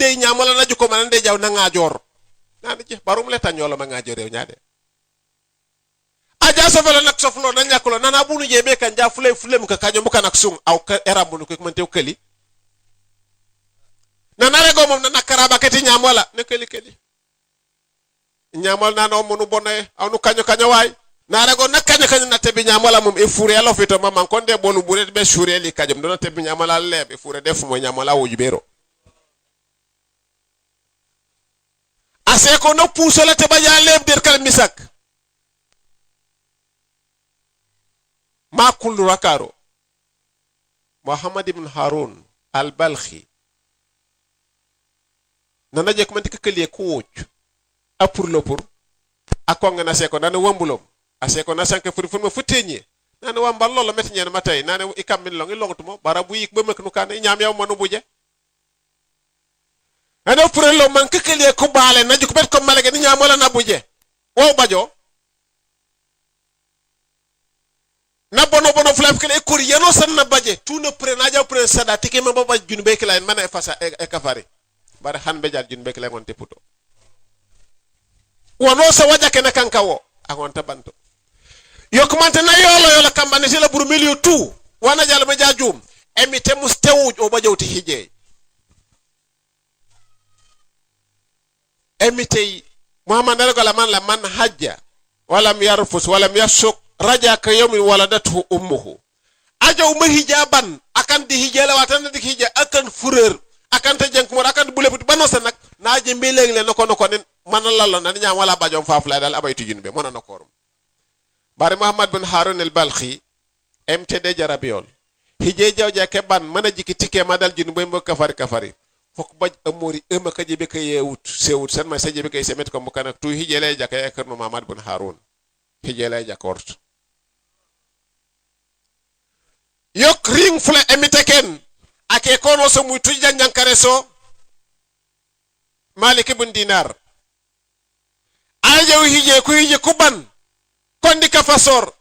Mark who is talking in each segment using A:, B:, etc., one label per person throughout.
A: de nyamala na juko manande jaw na ngajor nani je barum le tanyolo ma ngajor rew nyaade aja sofelo nak soflo na nyakulo nana bunu je be kan ja fule mu ka kanyo mu kanak sung aw ka erambunu ko man tew keli nana rego mom nana karaba kati nyamala ne keli nyamal nana munu bonay aw nu kanyo way na rego nak kanyo na tebi nyamala mom e fure elo fito mama konde bolu bure be shure li kajum do na tebi nyamala lebe fure def mo nyamala wujubero ase ko no pusole te baya leb der kal misak ma kullu rakaro Muhammad ibn Harun al-Balkhi nana je ko man tikkel ko wuc apur lo pour akonga na se ko nana wambulom ase ko na sanke furi furma futenye nana wambal lolo met ñen matay nana ikam min longi longutumo barabu yik be mek nu kan ñam yaw manu buje ana purelo man kekele ko baale na juk bet ko malage ni ñamola na buje wo bajo na bono flap kele ko yano san na baje tu ne pre na jaw pre sada tike ma baba junbe kala en mana fasa e kafari bar hanbe jal junbe kala ngon teputo wono sa waja ken kanka wo akon tabanto yokumante na yolo kambane sila buru milio tu wana jal ma jajum emite mustewuj o bajawti hije emitei Muhammad nalgola man la man hajja walam yarfus walam yasuk raja ka yawmin waladatu ummuhu ajaw ma hijaban akan di hijela watan di hija akan fureur akan te jenk mo akan buleput banosa nak naaje mbeleg le noko nen man lallo nan ñam wala bajom fafula dal abaytu junbe mona nokorum bare Muhammad bin Harun al-Balkhi mtd jarabiol hije jawja ke ban mana jiki tike madal junbe mbo kafari fok baj amori ema kaje be kay yewut sewut san ma saje be kay semet ko mukana tu hije lay jaka yakarno Muhammad bin Harun hije lay jakort yok ring fula emiteken ake kono so muy tuj janjankare so Malik ibn Dinar ajaw hije ku hije kuban kondi ka fasor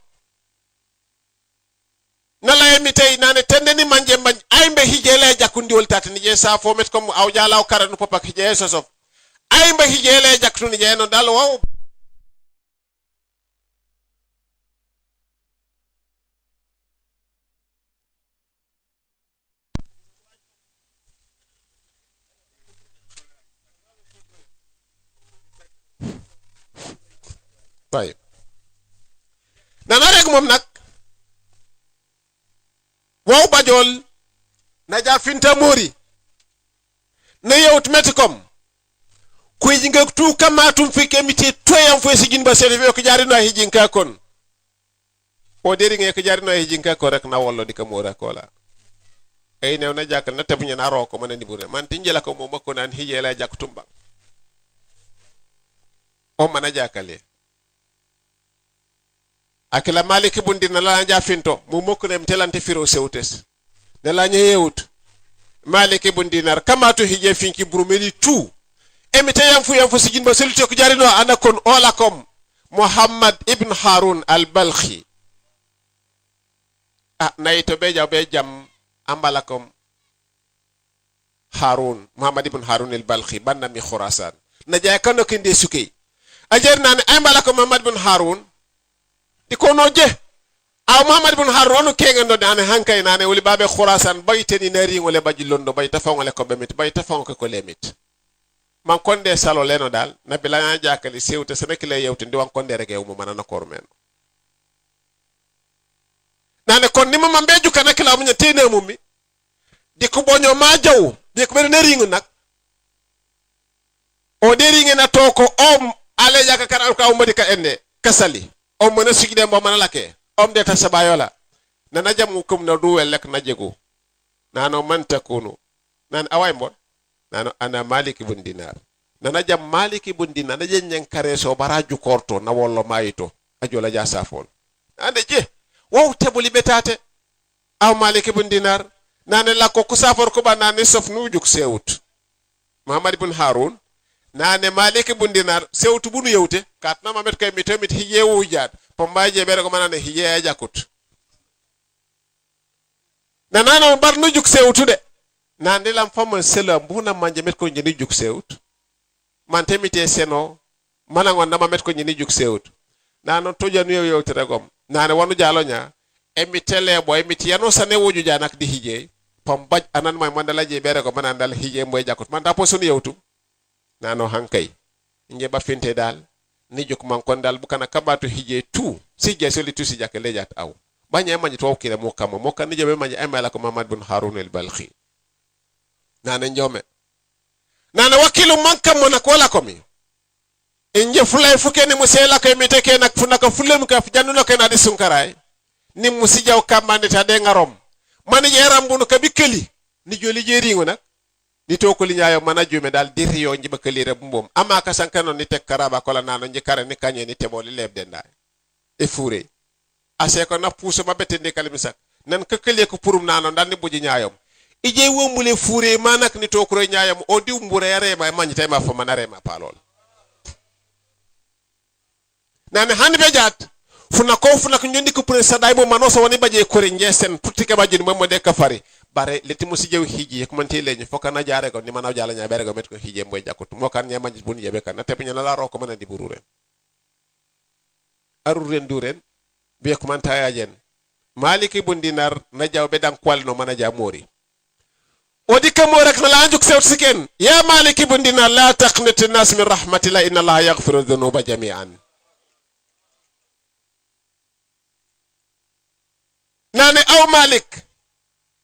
A: nala emitay nane tendeni manje aymbe hije lay jakundi wol tatani je sa fo met comme aw jalaw karanu popak hije sosof aymbe hije lay jaktuni je no dal wow bay nana rek mom nak wow bajol na ja finta mori na yewt metkom kuy jinga tu kamatum fi kemiti toyam fo sigin ba sele ko jari no hijinka kon o deri nge ko jari no hijinka ko rek na wollo di ka mora ko la ay new na jakal na tabunya na roko man ni bure man tinjela ko mo makko nan hijela jak tumba o man jakale akila Malik bundi na la ja finto mu mokko nem telante firo sewtes de la nyewut Malik bundi nar kamatu hije finki brumeli tu emite yam fu sigin ba selito ko jarino anakon olakom Muhammad ibn Harun al-Balkhi nayto be jaw be jam ambalakom Harun Muhammad ibn Harun al-Balkhi banna mi Khurasan na jay kano kinde sukay ajer nan ambalakom Muhammad ibn Harun ikono je aw Muhammad ibn Harun kengendo dane hankay nane woli babe Khurasan bayteni nari ngole baji londo bay tafangole ko bemit bay tafang ko lemit man konde salo leno dal na bilanya jakali sewte senekle yewte ndi wan konde rek yow mo manana ko men nane kon ni mama mbeju kana kila munya tene mummi di ko bonyo ma jaw di ko bene ringu nak o de ringu na toko ale jaka kan ko umadi ka enne kasali mona sigide mo mana lake de ta sabayola nana jam kum na duwel lek na jego nano man takunu nan away mbon nano ana Malik ibn Dinar nana jam Malik ibn Dinar na jenyen kare so baraju korto na wollo mayito ajola ja safol ande je wow tebuli betate aw Malik ibn Dinar nane la ko safor ko ba nane sof nu juk sewut Muhammad ibn Harun nane Malik ibn Dinar sewtu bunu yewte katna mamet kay mitomit hiyewu jaat pombaje bere ko manane hiye jakut nanano bar nu juk sewtu de nande lam famo selo mbuna manje met ko nyini juk sewut man temite seno mana ngon nama met ko nyini juk sewut nano tojanu yow teregom nane wonu jalonya emi tele boy mi tiyano sane woju janak di hije pam baj anan may mandala je bere ko manan dal hije moy jakot man da posun yewtu nano hankay nge ba finte dal ni juk man kon dal bukana kabatu hije tu si je soli tu si jakke lejat aw banya manji to kire mo kam mo kan ni jabe manji amala ko Muhammad bin Harun al-Balkhi nana njome nana wakilu manka mona ko la ko mi inje fulay fukeni musela ko mi teke nak funaka fulem ka jannuno ke na di sunkaray ni musijaw kamande ta de ngarom man je rambunu ka bikeli ni joli je ringo nak ni to ko li nyaayo mana jume dal dirriyo njiba kali re mbom ama ka sankano ni tek karaba ko la nano nji kare ni kanye ni teboli lebde nday e fure ase ko na puso mabete de kalimisak nan ka kele ko purum nano dal ni buji nyaayom ije womule fure manak ni to ko re nyaayom o di mbure yare ma manyi tay ma fa manare ma palol nane hanbe jat funa ko nyondi ko pure saday mo manoso woni baje ko re njesen puttike baje mo mo de ka fari bare leti mo si jew hiji ko man teleñu fokana jaare ko ni manaw jala nya bere go met ko hiji mboy jakut mo kan nyama bun yebe kan te pinya la ro ko man di bururen aruren duren be ko man tayajen maliki bun dinar na jaw be dan kwal no mana ja mori odi ka mo rek na la anjuk sewt siken ya maliki bun dinar la taqnit an-nas min rahmatillah inna allaha yaghfiru dhunuba jami'an nane aw malik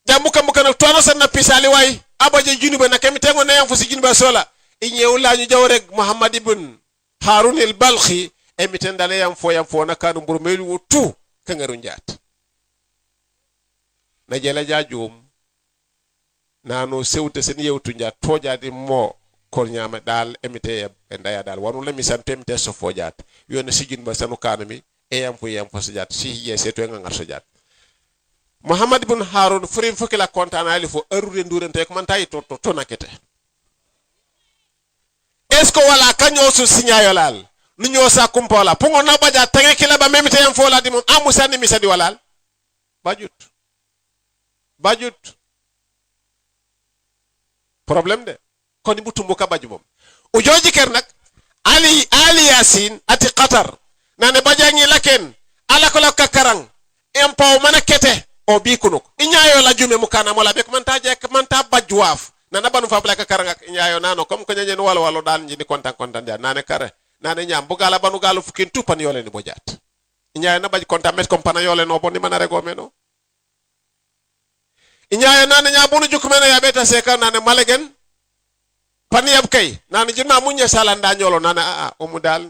A: jamuka muka no tono sanna pisali way abaje junuba na kemi tengo na yam fusi junuba sola inyew lañu jaw rek Muhammad ibn Harun al-Balkhi emiten dale yam fo na kanu mbur melu wutu kangaru njaat na jela jajum nanu sewte sen yewtu njaat tojaadi mo kol nyama dal emite e ndaya dal wonu la mi santemte so fojaat yone sijin ba sanu kanami e yam fo sojat si ye seto ngar sojat Muhammad ibn Harun furim fukila kontana ali fo arude ndurente ko man tayi to nakete esko wala kanyo su signayolal nu ñoo sa kumpola pungo na baja tenge kila ba memite yam fo la di mum amusa ni misadi walal bajut problème de koni butumbu ka baju mom o joji ker nak ali yasin ati qatar nane bajangi laken ala ko la kakarang empaw mana kete o bi kunuk iñaayo la jume mu kana mola bek man ta bajwaaf nana banu fa blaka karanga iñaayo nano comme ko ñen walo dal ñi kontan dia nane kare nane ñam bu gala banu galu fukin tupan yole ni bojat iñaayo na baj kontan met kompana yole no bonni mana rego meno iñaayo nane nya bunu juk meno ya beta seka nane malegen pani yab kay nane jinma munya sala nda ñolo nane o mu dal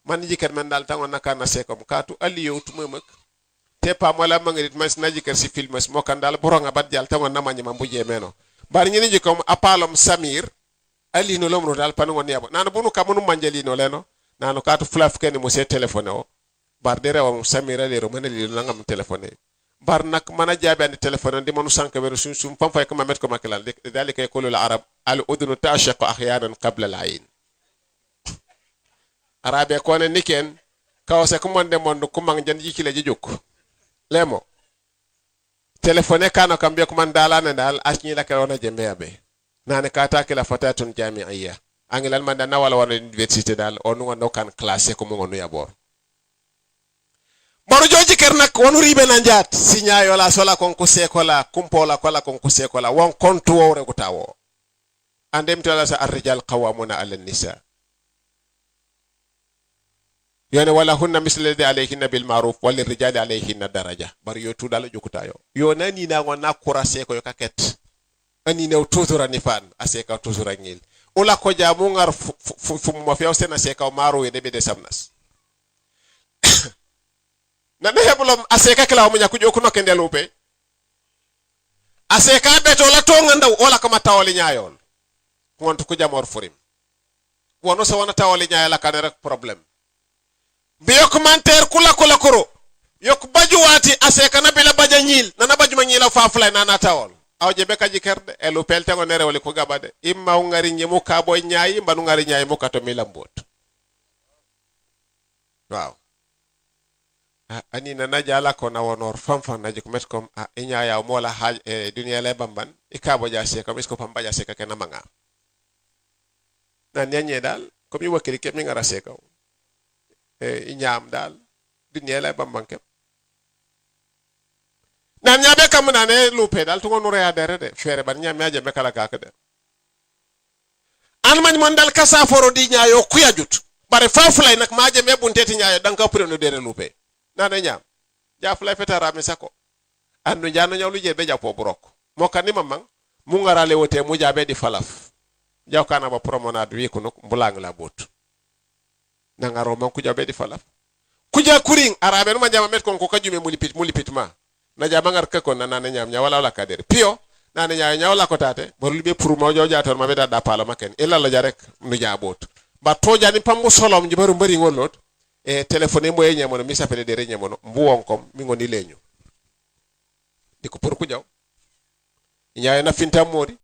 A: man jiker men dal tangon nakana sekom katu aliyo tumemak tepa mola mangrit mas naji ker si filmes mo kan dal boronga bad jal tangon namanya mambuje meno bar ñini jikom apalom Samir ali no lomro dal panu ngon yabo nanu bunu kamunu manjali no leno nanu katu flaf ken mo se telephone o bar de rew Samir ali ro manali nangam telephone bar nak mana jabe andi telephone di monu sank beru sum fam fay ko mamet ko makelal dalika yaqulu al arab al udhun ta'shaq ahyanan qabla al ayn arabe ko ne niken kawse ko monde mondu ko mang jan jikile ji jokku lemo telefone kano kambia ko man dalana dal asni la kawona jembeabe nane kata kila fatatun jami'iyya angilal man da nawala wana university dal on wono kan classe ko mo ngonu yabor baru joji ker nak wonu ribe na njat signaayo la sola kon ko sekola kumpola kola kon ko sekola won kontu wore ko tawo andem tala sa ar-rijal qawamuna 'ala an-nisa yani wala hunna misle de alayhinna bil ma'ruf wal rijali alayhinna daraja bar yo tudala jokutayo yo nani na ngona kurase ko yokaket ani ne tuzura ni fan aseka tuzura ngil ola ko jamu ngar fu mo fiaw sena seka maro e de samnas na ne hebulom aseka kala mo nyaku jokuno kendelupe aseka beto la to nganda ola ko matawali nyaayol wonto ko jamor furim wono so wona tawali nyaayala kan rek problème biyo commentaire kula koro yok baju wati aseka na bila baja nyil nana baju manyila fa fulay nana tawol awje be kaji kerde elu pelte ngo nere wali ko gabade imma ngari nyimu ka boy nyaayi mbanu ngari nyaayi mu kato milambot waaw ani na najala ko na wonor fanfan na jik met kom inya ya mola haj dunia le bamban ikabo ja se kom isko pamba ja se ka na manga na nyanye dal ko mi wakili ke mi ngara se ko inyam dal dunia le bamban ke nan nyabe kam na ne lupe dal to ngonu ya dere de fere ban nyam ya be kala ka de an man mon dal kasa foro di nyaayo kuyajut bare fafulay nak maaje me bunteti nyaayo dan ka pure no dere lupe nana nyam jafulay fetara mi sako andu jano nyawlu je be japo brok mo kan ni mamang mu ngara le wote mu jabe di falaf jawkana ba promenade wi ko nok mbulang la bot na ngaro man ku jabe di falaf ku ja kuring arabe no ma jama met kon ko kajume mulipit ma na jama ngar ka kon nana nyam nya wala kader pio nana nya wala ko tate borlu be pour mo jo jator ma be da pala maken illa la jarek nu jabot ba to jani pambu solom jibaru mbari ngolot téléphone mo e nyamono mi sapele de re nyamono mbuwon kom mi ngoni leñu diko pour ku jaw nyaay na finta mori